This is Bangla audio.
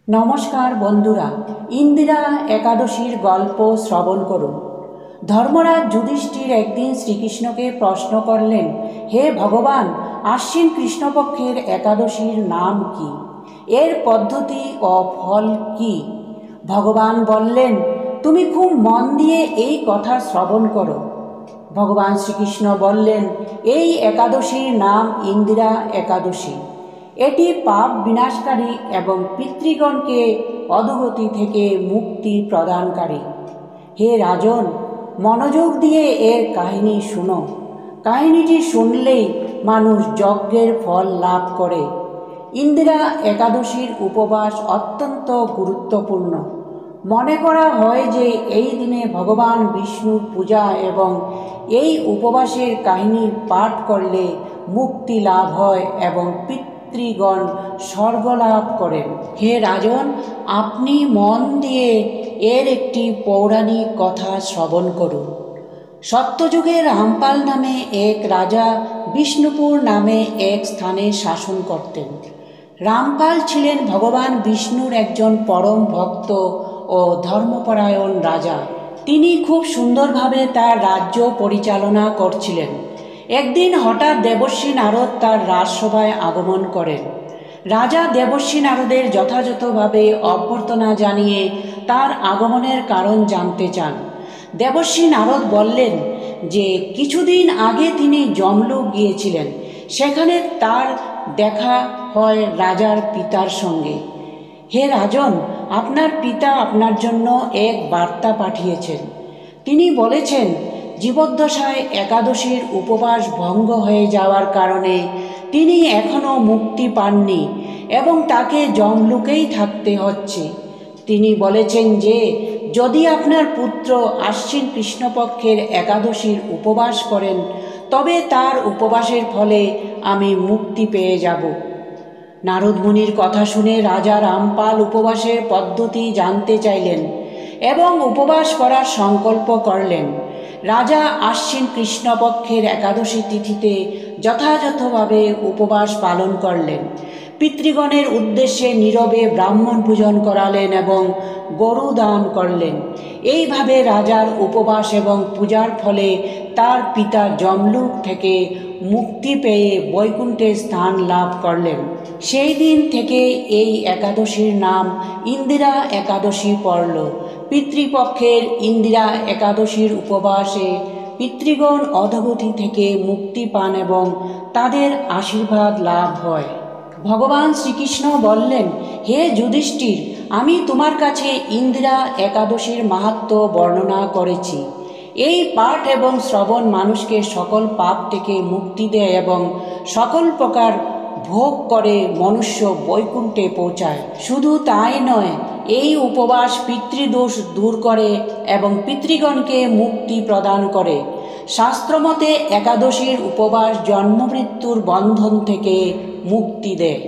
নমস্কার বন্ধুরা, ইন্দিরা একাদশীর গল্প শ্রবণ করুন। ধর্মরাজ যুধিষ্ঠির একদিন শ্রীকৃষ্ণকে প্রশ্ন করলেন, হে ভগবান, আশ্বিন কৃষ্ণপক্ষের একাদশীর নাম কি? এর পদ্ধতি ও ফল কি? ভগবান বললেন, তুমি খুব মন দিয়ে এই কথা শ্রবণ করো। ভগবান শ্রীকৃষ্ণ বললেন, এই একাদশীর নাম ইন্দিরা একাদশী। এটি পাপ বিনাশকারী এবং পিতৃগণকে অধোগতি থেকে মুক্তি প্রদানকারী। হে রাজন, মনোযোগ দিয়ে এর কাহিনী শুনো। কাহিনীটি শুনলেই মানুষ যজ্ঞের ফল লাভ করে। ইন্দিরা একাদশীর উপবাস অত্যন্ত গুরুত্বপূর্ণ। মনে করা হয় যে এই দিনে ভগবান বিষ্ণুর পূজা এবং এই উপবাসের কাহিনী পাঠ করলে মুক্তি লাভ হয় এবং পিতৃগণ স্বর্গ লাভ করেন। হে রাজন, আপনি মন দিয়ে এর একটি পৌরাণিক কথা শ্রবণ করুন। সত্যযুগে রামপাল নামে এক রাজা বিষ্ণুপুর নামে এক স্থানে শাসন করতেন। রামপাল ছিলেন ভগবান বিষ্ণুর একজন পরম ভক্ত ও ধর্মপরায়ণ রাজা। তিনি খুব সুন্দরভাবে তার রাজ্য পরিচালনা করছিলেন। একদিন হঠাৎ দেবর্ষি নারদ তার রাজসভায় আগমন করেন। রাজা দেবর্ষি নারদের যথাযথভাবে অভ্যর্থনা জানিয়ে তার আগমনের কারণ জানতে চান। দেবর্ষি নারদ বললেন যে কিছুদিন আগে তিনি যমলোক গিয়েছিলেন। সেখানে তার দেখা হয় রাজার পিতার সঙ্গে। হে রাজন, আপনার পিতা আপনার জন্য এক বার্তা পাঠিয়েছেন। তিনি বলেছেন, জীবদ্দশায় একাদশীর উপবাস ভঙ্গ হয়ে যাওয়ার কারণে তিনি এখনও মুক্তি পাননি এবং তাকে যমলোকেই থাকতে হচ্ছে। তিনি বলেছেন যে যদি আপনার পুত্র আশ্বিন কৃষ্ণপক্ষের একাদশীর উপবাস করেন তবে তার উপবাসের ফলে আমি মুক্তি পেয়ে যাব। নারদ মুনির কথা শুনে রাজা রামপাল উপবাসের পদ্ধতি জানতে চাইলেন এবং উপবাস করার সংকল্প করলেন। রাজা আশ্বিন কৃষ্ণপক্ষের একাদশী তিথিতে যথাযথভাবে উপবাস পালন করলেন। পিতৃগণের উদ্দেশ্যে নীরবে ব্রাহ্মণ পূজন করালেন এবং গরু দান করলেন। এইভাবে রাজার উপবাস এবং পূজার ফলে তার পিতা যমলোক থেকে মুক্তি পেয়ে বৈকুণ্ঠে স্থান লাভ করলেন। সেই দিন থেকে এই একাদশীর নাম ইন্দিরা একাদশী পড়ল। পিতৃপক্ষের ইন্দিরা একাদশীর উপবাসে পিতৃগণ অধোগতি থেকে মুক্তি পান এবং তাদের আশীর্বাদ লাভ হয়। ভগবান শ্রীকৃষ্ণ বললেন, হে যুধিষ্ঠির, আমি তোমার কাছে ইন্দিরা একাদশীর মাহাত্ম্য বর্ণনা করেছি। এই পাঠ এবং শ্রবণ মানুষকে সকল পাপ থেকে মুক্তি দেয় এবং সকল প্রকার ভোগ করে মনুষ্য বৈকুণ্ঠে পৌঁছায়। শুধু তাই নয়, এই উপবাস পিতৃদোষ দূর করে এবং পিতৃগণকে মুক্তি প্রদান করে। শাস্ত্রমতে একাদশীর উপবাস জন্ম মৃত্যুর বন্ধন থেকে মুক্তি দেয়।